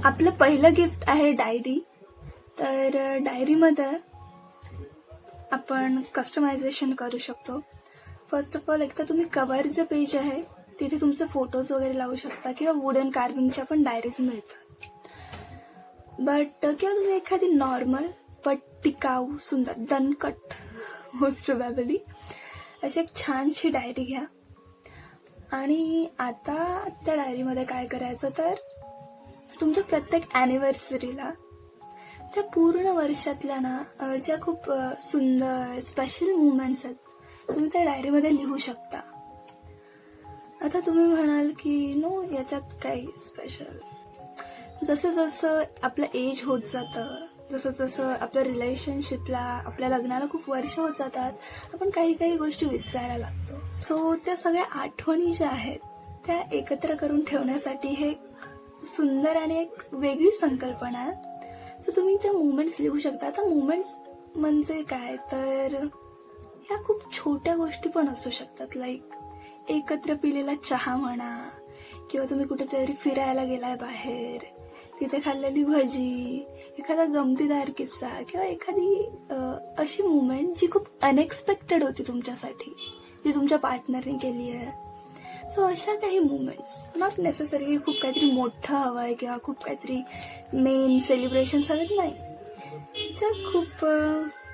आपलं पहिलं गिफ्ट आहे डायरी. तर डायरीमध्ये आपण कस्टमायझेशन करू शकतो. फर्स्ट ऑफ ऑल एक तर तुम्ही कव्हर जे पेज आहे तिथे तुमचे फोटोज वगैरे लावू शकता किंवा वुडन कार्विंगच्या पण डायरीज मिळतात. बट किंवा तुम्ही एखादी नॉर्मल बट टिकाऊ सुंदर दणकट मोस्ट प्रोबॅबली अशी एक छानशी डायरी घ्या. आणि आता त्या डायरीमध्ये काय करायचं तर तुमच्या प्रत्येक ॲनिव्हर्सरीला त्या पूर्ण वर्षातल्या ना ज्या खूप सुंदर स्पेशल मुवमेंट्स आहेत तुम्ही त्या डायरीमध्ये लिहू शकता. आता तुम्ही म्हणाल की नो याच्यात काही स्पेशल. जसं जसं आपलं एज होत जातं, जसं जसं आपल्या रिलेशनशिपला आपल्या लग्नाला खूप वर्ष होत जातात, आपण काही काही गोष्टी विसरायला लागतो. सो त्या सगळ्या आठवणी ज्या आहेत त्या एकत्र करून ठेवण्यासाठी हे सुंदर आणि एक वेगळी संकल्पना आहे. सो तुम्ही त्या मुवमेंट्स लिहू शकता. आता मुवमेंट्स म्हणजे काय तर ह्या खूप छोट्या गोष्टी पण असू शकतात. लाईक एकत्र पिलेला चहा म्हणा किंवा तुम्ही कुठेतरी फिरायला गेलाय बाहेर, तिथे खाल्लेली भजी, एखादा गमतीदार किस्सा किंवा एखादी अशी मुवमेंट जी खूप अनएक्सपेक्टेड होती तुमच्यासाठी, जी तुमच्या पार्टनरने केली आहे. सो अशा काही मुवमेंट्स, नॉट नेसेसरी खूप काहीतरी मोठं हवं आहे किंवा खूप काहीतरी मेन सेलिब्रेशन्स हवेत, नाही, ज्या खूप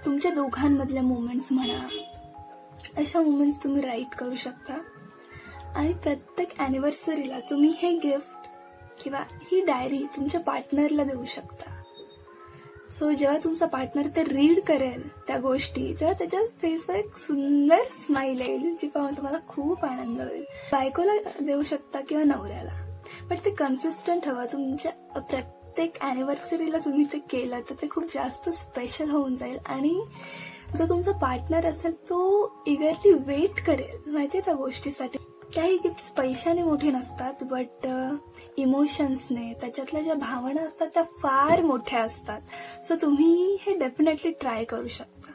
तुमच्या दोघांमधल्या मुवमेंट्स म्हणा, अशा मुवमेंट्स तुम्ही राईट करू शकता. आणि प्रत्येक ॲनिव्हर्सरीला तुम्ही हे गिफ्ट किंवा ही डायरी तुमच्या पार्टनरला देऊ शकता. सो जेव्हा तुमचा पार्टनर ते रीड करेल त्या गोष्टी, तेव्हा त्याच्या फेसवर एक सुंदर स्माईल येईल जी पाहून तुम्हाला खूप आनंद होईल. बायकोला देऊ शकता किंवा नवऱ्याला, बट ते कन्सिस्टंट हवं. तुमच्या प्रत्येक ॲनिव्हर्सरीला तुम्ही ते केलं तर ते खूप जास्त स्पेशल होऊन जाईल. आणि जो तुमचा पार्टनर असेल तो इगरली वेट करेल माहितीये त्या गोष्टीसाठी. काही गिफ्ट्स पैशाने मोठे नसतात, बट इमोशन्सने, त्याच्यातल्या ज्या भावना असतात त्या फार मोठ्या असतात. सो तुम्ही हे डेफिनेटली ट्राय करू शकता.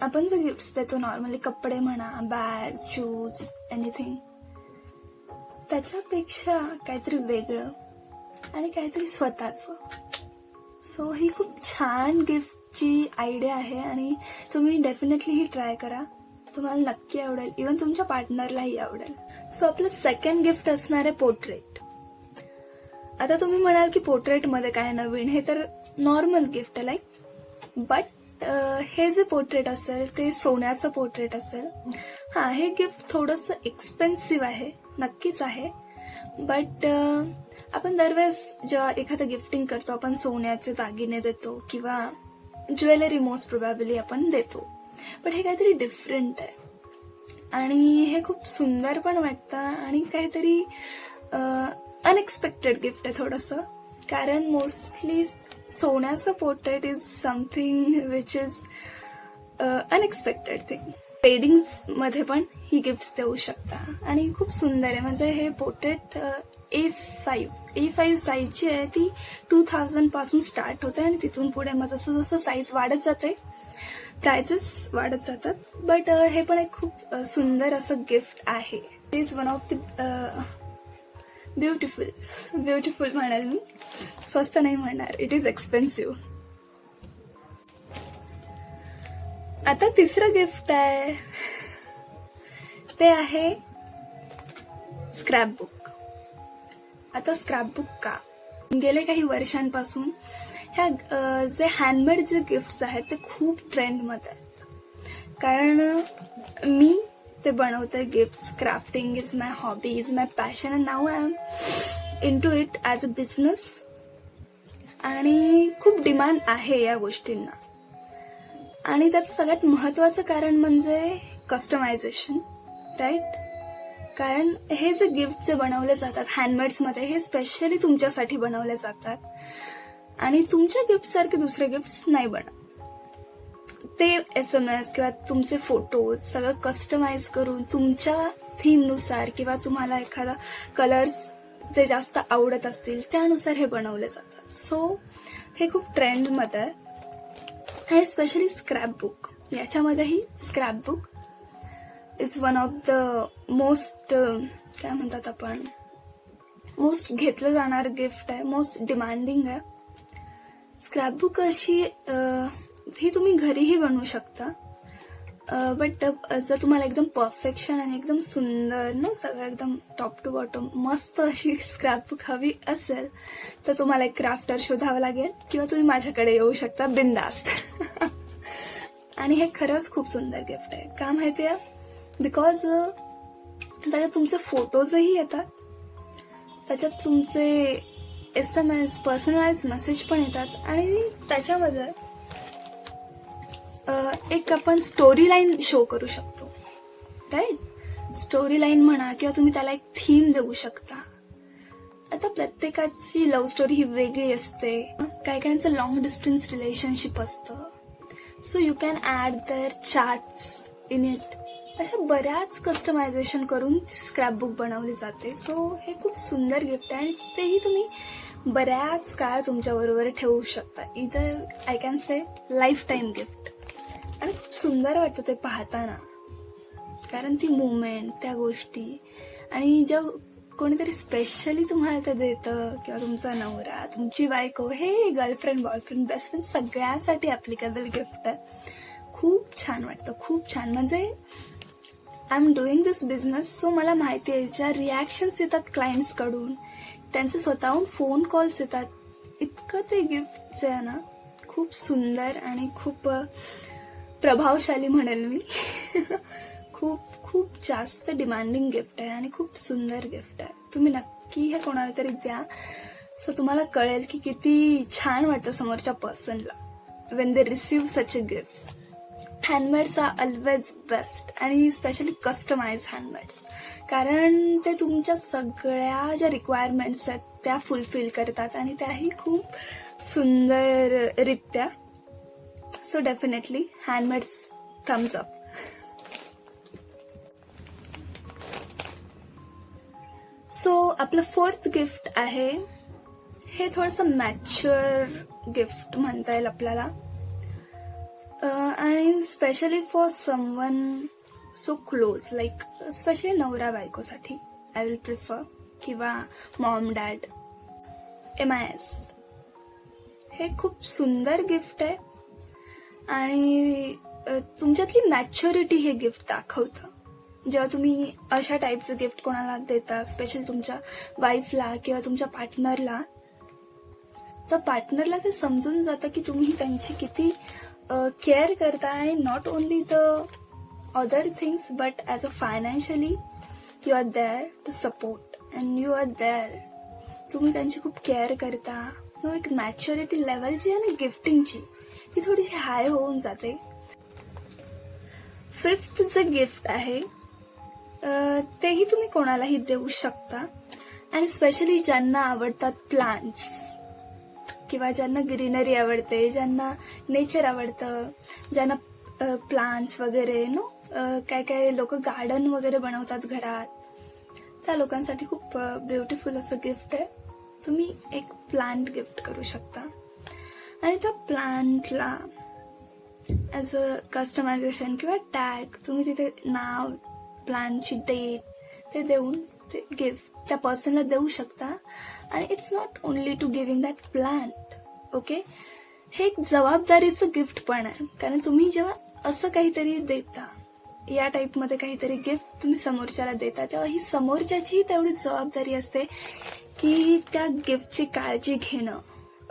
आपण जे गिफ्ट्स देतो नॉर्मली, कपडे म्हणा, बॅग, शूज, एनिथिंग, त्याच्यापेक्षा काहीतरी वेगळं आणि काहीतरी स्वतःचं. सो ही खूप छान गिफ्टची आयडिया आहे आणि तुम्ही डेफिनेटली ही ट्राय करा. तुम्हाला नक्की आवडेल, इव्हन तुमच्या पार्टनरलाही आवडेल. सो आपलं सेकंड गिफ्ट असणार आहे पोर्ट्रेट. आता तुम्ही म्हणाल की पोर्ट्रेटमध्ये काय नवीन, हे तर नॉर्मल गिफ्ट आहे लाईक. बट हे जे पोर्ट्रेट असेल ते सोन्याचं पोर्ट्रेट असेल. हां, हे गिफ्ट थोडंसं एक्सपेन्सिव्ह आहे, नक्कीच आहे. बट आपण दरवेळेस जेव्हा एखादं गिफ्टिंग करतो आपण सोन्याचे दागिने देतो किंवा ज्वेलरी मोस्ट प्रोबॅबली आपण देतो. पण हे काहीतरी डिफरंट आहे आणि हे खूप सुंदर पण वाटतं आणि काहीतरी अनएक्सपेक्टेड गिफ्ट आहे थोडंसं. कारण मोस्टली सोन्याचं portrait is something which is unexpected thing. वेडिंग्समध्ये पण ही गिफ्ट्स देऊ शकता आणि खूप सुंदर आहे. म्हणजे हे पोर्ट्रेट A5 साईजची आहे. ती 2000 पासून स्टार्ट होते आणि तिथून पुढे मग जसं जसं साईज वाढत जाते प्राइजेस वाढत जातात. बट हे पण एक खूप सुंदर असं गिफ्ट आहे. It is one of the beautiful म्हणाल मी, स्वस्त नाही म्हणणार, इट इज एक्सपेन्सिव्ह. आता तिसरं गिफ्ट आहे ते आहे स्क्रॅपबुक. आता स्क्रॅपबुक का? गेले काही वर्षांपासून ह्या जे हँडमेड जे गिफ्ट्स आहेत ते खूप ट्रेंडमध्ये आहेत. कारण मी ते बनवते gifts. Crafting is my hobby, is my passion, and now I am into it as a business. आणि खूप डिमांड आहे या गोष्टींना. आणि त्याचं सगळ्यात महत्त्वाचं कारण म्हणजे कस्टमायझेशन, राईट? कारण हे जे गिफ्ट जे बनवले जातात हँडमेड्समध्ये, हे स्पेशली तुमच्यासाठी बनवले जातात आणि तुमच्या गिफ्ट सारखे दुसरे गिफ्ट्स नाही बनत. ते SMS किंवा तुमचे फोटोज सगळं कस्टमाइज करून तुमच्या थीमनुसार किंवा तुम्हाला एखादा कलर्स जे जास्त आवडत असतील त्यानुसार हे बनवले जातात. सो हे खूप ट्रेंडमध्ये आहे. हे स्पेशली स्क्रॅपबुक, याच्यामध्येही scrapbook is one of the most काय म्हणतात आपण मोस्ट घेतलं जाणार गिफ्ट आहे, मोस्ट डिमांडिंग आहे. स्क्रॅपबुक अशी ही तुम्ही घरीही बनवू शकता, बट जर तुम्हाला एकदम परफेक्शन आणि एकदम सुंदर ना सगळं एकदम टॉप टू बॉटम मस्त अशी स्क्रॅपबुक हवी असेल तर तुम्हाला एक क्राफ्टर शोधावं लागेल किंवा तुम्ही माझ्याकडे येऊ शकता बिंदास्त. आणि हे खरंच खूप सुंदर गिफ्ट आहे. का माहिती आहे? बिकॉज त्याच्यात तुमचे फोटोजही येतात, त्याच्यात तुमचे SMS पर्सनलाइज मेसेज पण येतात आणि त्याच्यामध्ये एक आपण स्टोरी लाईन शो करू शकतो, राईट? स्टोरी लाईन म्हणा किंवा तुम्ही त्याला एक थीम देऊ शकता. आता प्रत्येकाची लव्ह स्टोरी ही वेगळी असते, काही काहींचं लॉंग डिस्टन्स रिलेशनशिप असतं. So you can add there charts in it. अशा बऱ्याच कस्टमायझेशन करून स्क्रॅपबुक बनवली जाते. सो हे खूप सुंदर गिफ्ट आहे आणि तेही तुम्ही बऱ्याच काळ तुमच्याबरोबर ठेवू शकता. इथं I can say life time gift. आणि खूप सुंदर वाटतं ते पाहताना, कारण ती मुवमेंट, त्या गोष्टी, आणि जेव्हा कोणीतरी स्पेशली तुम्हाला ते देतं किंवा तुमचा नवरा, तुमची बायको, हे गर्लफ्रेंड, बॉयफ्रेंड, बेस्ट फ्रेंड सगळ्यांसाठी ॲप्लिकेबल गिफ्ट आहे. खूप छान वाटतं, खूप छान. म्हणजे I am doing this business, so मला माहिती आहे ज्या रिॲक्शन्स येतात क्लायंट्सकडून, त्यांचे स्वतःहून फोन कॉल्स येतात, इतकं ते गिफ्ट आहे ना खूप सुंदर आणि खूप प्रभावशाली म्हणेल मी. खूप खूप जास्त डिमांडिंग गिफ्ट आहे आणि खूप सुंदर गिफ्ट आहे. तुम्ही नक्की हे कोणाला तरी द्या, सो तुम्हाला कळेल की किती छान वाटतं समोरच्या पर्सनला when they receive such a gift. Handmades are always best, आणि स्पेशली कस्टमाइज हँडमेड्स, कारण ते तुमच्या सगळ्या ज्या रिक्वायरमेंट्स आहेत त्या फुलफिल करतात आणि त्याही खूप सुंदररित्या. So definitely handmades thumbs up. So आपलं फोर्थ गिफ्ट आहे, हे थोडंसं मॅच्युअर गिफ्ट म्हणता येईल आपल्याला, आणि specially for someone so close, like specially नवरा बायकोसाठी आय विल प्रिफर, किंवा मॉम डॅड, MIS. हे खूप सुंदर गिफ्ट आहे आणि तुमच्यातली मॅच्युरिटी हे गिफ्ट दाखवतं. जेव्हा तुम्ही अशा टाईपचं गिफ्ट कोणाला देता, स्पेशली तुमच्या वाईफला किंवा तुमच्या पार्टनरला, तर पार्टनरला ते समजून जातं की तुम्ही त्यांची किती केअर करता, आणि not only the other things but as a financially you are there to support and you are there. तुम्ही त्यांची खूप केअर करता. एक मॅच्युरिटी लेवल जी आहे ना गिफ्टिंगची, ती थोडीशी हाय होऊन जाते. फिफ्थ जे गिफ्ट आहे तेही तुम्ही कोणालाही देऊ शकता, आणि स्पेशली ज्यांना आवडतात प्लांट्स किंवा ज्यांना ग्रीनरी आवडते, ज्यांना नेचर आवडतं, ज्यांना प्लांट्स वगैरे काय काय लोक गार्डन वगैरे बनवतात घरात, त्या लोकांसाठी खूप ब्युटिफुल असं गिफ्ट आहे. तुम्ही एक प्लांट गिफ्ट करू शकता आणि त्या प्लांटला ॲज अ कस्टमायझेशन किंवा टॅग तुम्ही तिथे नाव, प्लांटची डेट ते देऊन ते गिफ्ट त्या पर्सनला देऊ शकता. आणि it's not only to giving that plant, okay. हे एक जबाबदारीचं गिफ्ट पण आहे, कारण तुम्ही जेव्हा असं काहीतरी देता, या टाईपमध्ये काहीतरी गिफ्ट तुम्ही समोरच्याला देता, तेव्हा ही समोरच्याची तेवढीच जबाबदारी असते की त्या गिफ्टची काळजी घेणं,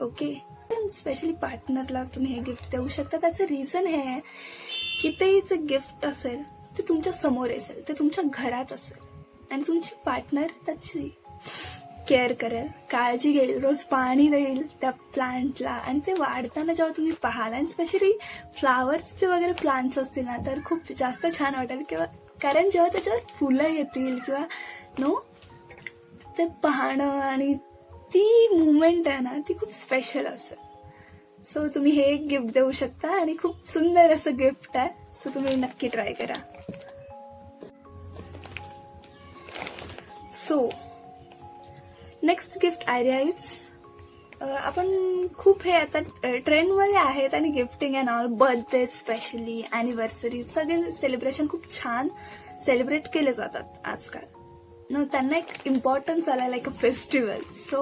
ओके. स्पेशली पार्टनरला तुम्ही हे गिफ्ट देऊ शकता. त्याचं रिझन हे आहे की ते जे गिफ्ट असेल ते तुमच्या समोर असेल, ते तुमच्या घरात असेल, आणि तुमची पार्टनर त्याची केअर करेल, काळजी घेईल, रोज पाणी देईल त्या प्लांटला, आणि ते वाढताना जेव्हा तुम्ही पाहाल, आणि स्पेशली फ्लावर्सचे वगैरे प्लांट्स असतील ना तर खूप जास्त छान वाटेल, किंवा कारण जेव्हा त्याच्यावर फुलं येतील किंवा ते पाहणं आणि ती मुवमेंट आहे ना ती खूप स्पेशल असेल. सो तुम्ही हे एक गिफ्ट देऊ शकता आणि खूप सुंदर असं गिफ्ट आहे. सो तुम्ही नक्की ट्राय करा. So next gift idea is, आपण खूप हे आता ट्रेंडमध्ये आहेत आणि gifting and all, birthday specially, anniversary, सगळे सेलिब्रेशन खूप छान सेलिब्रेट केले जातात आजकाल, त्यांना एक इम्पॉर्टन्स आला लाईक अ फेस्टिवल. सो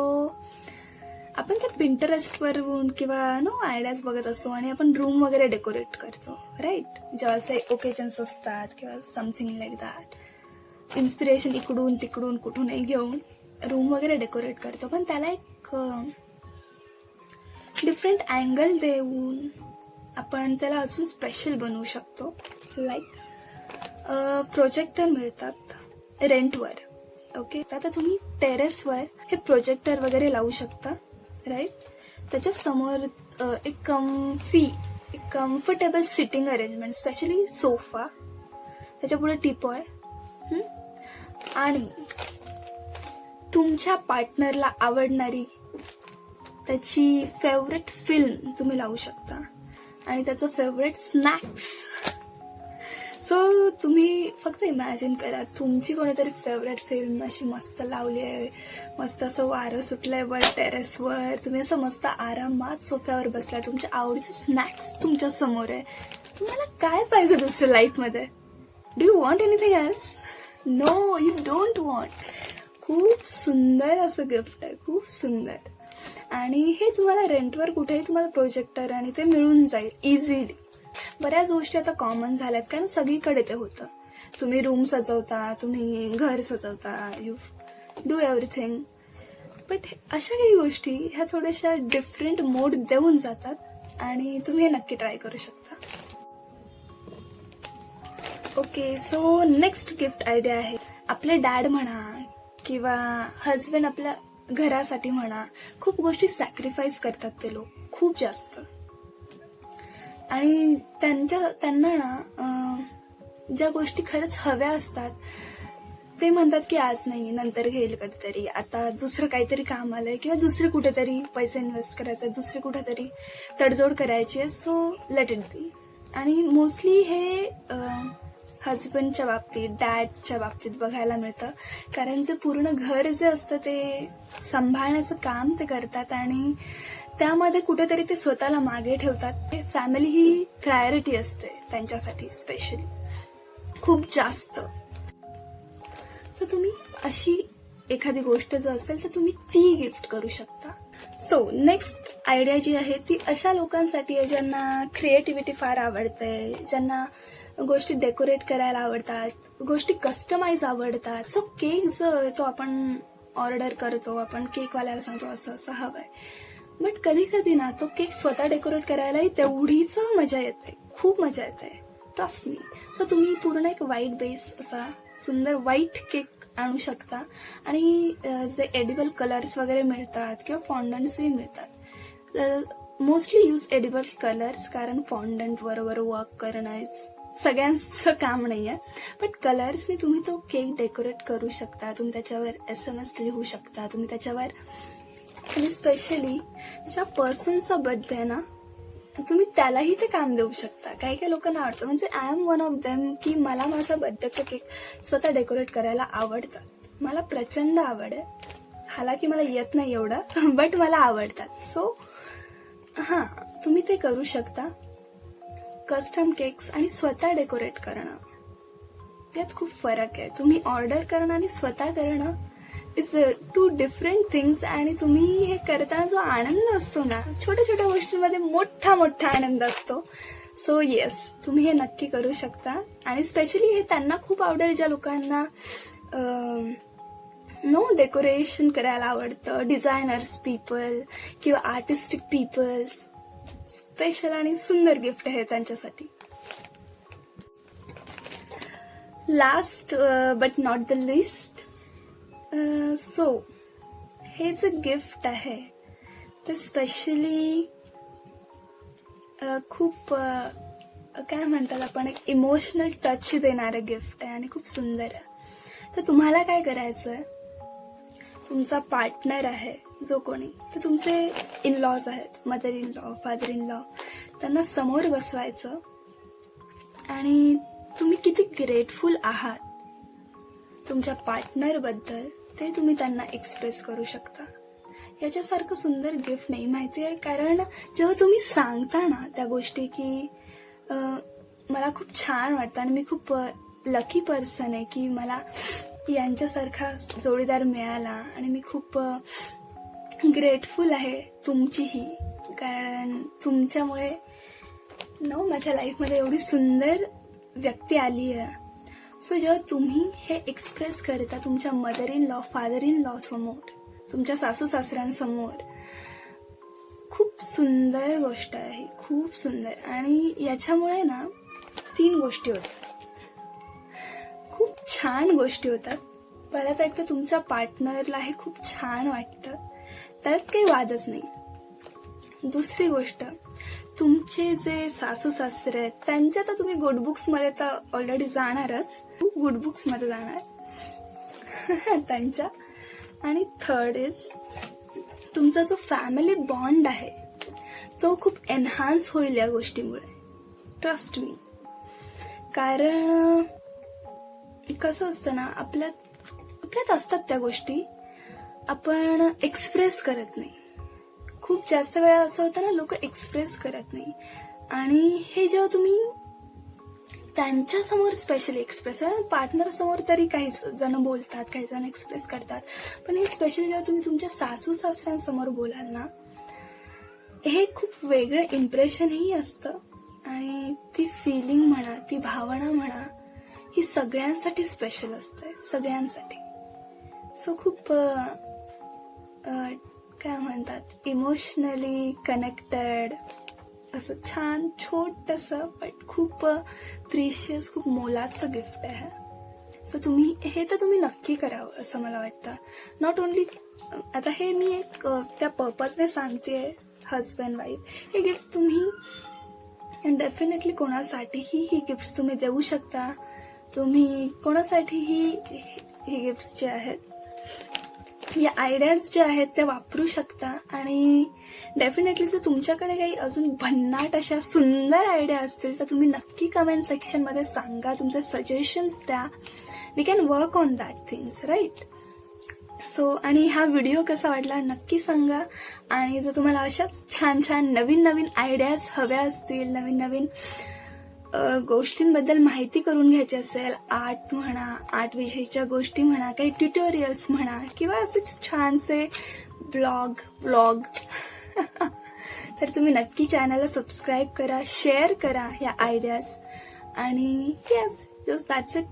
आपण ते पिंटरेस्टवरून किंवा आयडियाज बघत असतो आणि आपण रूम वगैरे डेकोरेट करतो, राईट. जेव्हा असे ओकेजन्स असतात किंवा समथिंग लाईक दॅट, इन्स्पिरेशन इकडून तिकडून कुठूनही घेऊन रूम वगैरे डेकोरेट करतो. पण त्याला एक डिफरंट अँगल देऊन आपण त्याला अजून स्पेशल बनवू शकतो. लाईक प्रोजेक्टर मिळतात रेंटवर, ओके. आता तुम्ही टेरेसवर हे प्रोजेक्टर वगैरे लावू शकता, राईट. त्याच्या समोर एक comfortable sitting arrangement, specially sofa, त्याच्या पुढे टीपॉय, आणि तुमच्या पार्टनरला आवडणारी त्याची फेवरेट फिल्म तुम्ही लावू शकता आणि त्याचं फेवरेट स्नॅक्स. सो तुम्ही फक्त इमॅजिन करा, तुमची कोणीतरी फेवरेट फिल्म अशी मस्त लावली आहे, मस्त असं वारं सुटलंय वर टेरेसवर, तुम्ही असं मस्त आरामात सोफ्यावर बसलाय, तुमच्या आवडीचे स्नॅक्स तुमच्या समोर आहे. तुम्हाला काय पाहिजे दुसऱ्या लाईफमध्ये? Do you want anything else? No, you don't want. खूप सुंदर असं गिफ्ट आहे, खूप सुंदर. आणि हे तुम्हाला रेंटवर कुठेही तुम्हाला प्रोजेक्टर आणि ते मिळून जाईल इझिली. बऱ्याच गोष्टी आता कॉमन झाल्यात कारण सगळीकडे ते होतं. तुम्ही रूम सजवता, तुम्ही घर सजवता, यू डू एव्हरीथिंग. बट अशा काही गोष्टी ह्या थोड्याशा डिफरंट मोड देऊन जातात आणि तुम्ही हे नक्की ट्राय करू शकता. Okay, so next gift idea आहे. आपले डॅड म्हणा किंवा हजबंड आपल्या घरासाठी म्हणा, खूप गोष्टी सॅक्रिफाईस करतात ते लोक, खूप जास्त. आणि त्यांना ना ज्या गोष्टी खरंच हव्या असतात ते म्हणतात की आज नाही, नंतर घेईल कधीतरी, आता दुसरं काहीतरी काम आलंय किंवा दुसरे कुठेतरी पैसे इन्व्हेस्ट करायचे, दुसरे कुठेतरी तडजोड करायची आहे, सो लेट इट बी. आणि मोस्टली हे हजबंडच्या बाबतीत, डॅडच्या बाबतीत बघायला मिळतं, कारण जे पूर्ण घर जे असतं ते सांभाळण्याचं काम ते करतात आणि त्यामध्ये कुठेतरी ते स्वतःला मागे ठेवतात. फॅमिली ही प्रायोरिटी असते त्यांच्यासाठी स्पेशली खूप जास्त. सो तुम्ही अशी एखादी गोष्ट जर असेल तर तुम्ही ती गिफ्ट करू शकता. सो नेक्स्ट आयडिया जी आहे ती अशा लोकांसाठी आहे ज्यांना क्रिएटिव्हिटी फार आवडते, ज्यांना गोष्टी डेकोरेट करायला आवडतात, गोष्टी कस्टमाइज आवडतात. सो केक जो तो आपण ऑर्डर करतो, आपण केकवाल्याला सांगतो असं असं हवंय, बट कधी कधी ना तो केक स्वतः डेकोरेट करायलाही तेवढीच मजा येते, खूप मजा येते, ट्रस्ट मी. सो तुम्ही पूर्ण एक व्हाईट बेस असा सुंदर व्हाईट केक आणू शकता आणि जे एडिबल कलर्स वगैरे मिळतात किंवा फॉन्डंट्सही मिळतात. मोस्टली यूज एडिबल कलर्स, कारण फॉन्डंट बरोबर वर्क करणं सगळ्यांचं काम नाही आहे, बट कलर्सने तुम्ही तो केक डेकोरेट करू शकता. तुम्ही त्याच्यावर SMS लिहू शकता, तुम्ही त्याच्यावर, आणि स्पेशली ज्या पर्सनचा बर्थडे ना तुम्ही त्यालाही ते काम देऊ शकता. काही काही लोकांना आवडतं, म्हणजे I am one of them की मला माझा बर्थडेचा केक स्वतः डेकोरेट करायला आवडतात. मला प्रचंड आवड आहे, हालाकी मला येत नाही एवढं, बट मला आवडतात. सो हां, तुम्ही ते करू शकता. कस्टम केक्स आणि स्वतः डेकोरेट करणं यात खूप फरक आहे. तुम्ही ऑर्डर करणं आणि स्वतः करणं इज टू डिफरंट थिंग्स. आणि तुम्ही हे करताना जो आनंद असतो ना, छोट्या छोट्या गोष्टींमध्ये मोठा मोठा आनंद असतो. सो येस, तुम्ही हे नक्की करू शकता. आणि स्पेशली हे त्यांना खूप आवडेल ज्या लोकांना डेकोरेशन करायला आवडतं, डिझायनर्स पीपल किंवा आर्टिस्टिक पीपल्स. स्पेशल आणि सुंदर गिफ्ट आहे त्यांच्यासाठी. Last but not the list, so हे जे गिफ्ट आहे ते स्पेशली खूप काय म्हणतात आपण, एक इमोशनल टच देणारं गिफ्ट आहे आणि खूप सुंदर आहे. तर तुम्हाला काय करायचं आहे, तुमचा पार्टनर आहे जो कोणी, तर तुमचे इन-लॉज आहेत, mother in law, father in law, त्यांना समोर बसवायचं आणि तुम्ही किती ग्रेटफुल आहात तुमच्या पार्टनरबद्दल ते तुम्ही त्यांना एक्सप्रेस करू शकता. याच्यासारखं सुंदर गिफ्ट नाही माहिती आहे, कारण जेव्हा तुम्ही सांगता ना त्या गोष्टी की मला खूप छान वाटतं आणि मी खूप लकी पर्सन आहे की मला यांच्यासारखा जोडीदार मिळाला आणि मी खूप ग्रेटफुल आहे तुमचीही, कारण तुमच्यामुळे माझ्या लाईफमध्ये एवढी सुंदर व्यक्ती आली आहे. सो जेव्हा तुम्ही हे एक्सप्रेस करता तुमच्या mother in law, father in law समोर, तुमच्या सासू सासऱ्यांसमोर, खूप सुंदर गोष्ट आहे, खूप सुंदर. आणि याच्यामुळे 3 गोष्टी होतात, खूप छान गोष्टी होतात. पहिला तर एक तर तुमच्या पार्टनरला हे खूप छान वाटतं, त्यात काही वादच नाही. दुसरी गोष्ट, तुमचे जे सासू सासरे आहेत त्यांच्या तर तुम्ही गुड बुक्स मध्ये तर ऑलरेडी जाणारच, खूप गुड बुक्स मध्ये जाणार त्यांच्या. आणि थर्ड इज, तुमचा जो फॅमिली बॉन्ड आहे तो खूप एनहान्स होईल या गोष्टीमुळे, ट्रस्ट मी. कारण कसं असतं ना, आपल्यात असतात त्या गोष्टी, आपण एक्सप्रेस करत नाही. खूप जास्त वेळा असं होतं ना, लोक एक्सप्रेस करत नाही. आणि हे जेव्हा तुम्ही त्यांच्या समोर स्पेशली एक्सप्रेस, पार्टनर समोर तरी काही जण बोलतात, काही जण एक्सप्रेस करतात, पण हे स्पेशली जेव्हा तुम्ही तुमच्या सासू सासऱ्यांसमोर बोलाल ना, हे खूप वेगळं इम्प्रेशनही असतं. आणि ती फिलिंग म्हणा, ती भावना म्हणा, ही सगळ्यांसाठी स्पेशल असते, सगळ्यांसाठी. सो खूप काय म्हणतात, इमोशनली कनेक्टेड असं छान छोटंसं बट खूप प्रिशियस, खूप मोलाचं गिफ्ट आहे. सो तुम्ही नक्की करावं असं मला वाटतं. नॉट ओनली आता हे मी एक त्या पर्पजने सांगते, हजबंड वाईफ, हे गिफ्ट तुम्ही डेफिनेटली कोणासाठीही ही गिफ्ट तुम्ही देऊ शकता. तुम्ही कोणासाठीही हे गिफ्ट जे आहेत, या आयडियाज ज्या आहेत त्या वापरू शकता. आणि डेफिनेटली जर तुमच्याकडे काही अजून भन्नाट अशा सुंदर आयडिया असतील तर तुम्ही नक्की कमेंट सेक्शन मध्ये सांगा, तुमचे सजेशन्स द्या. We can work on that things, right. So आणि हा व्हिडिओ कसा वाटला नक्की सांगा. आणि जर तुम्हाला अशाच छान छान नवीन नवीन आयडियाज हव्या असतील, नवीन नवीन गोष्टींबद्दल माहिती करून घ्यायची असेल, आर्ट म्हणा, आर्ट विषयीच्या गोष्टी म्हणा, काही ट्युटोरियल्स म्हणा, किंवा असेच छानसे ब्लॉग तर तुम्ही नक्की चॅनलला सबस्क्राईब करा, शेअर करा ह्या आयडियाज. आणि येस, जस्ट दॅट्स इट.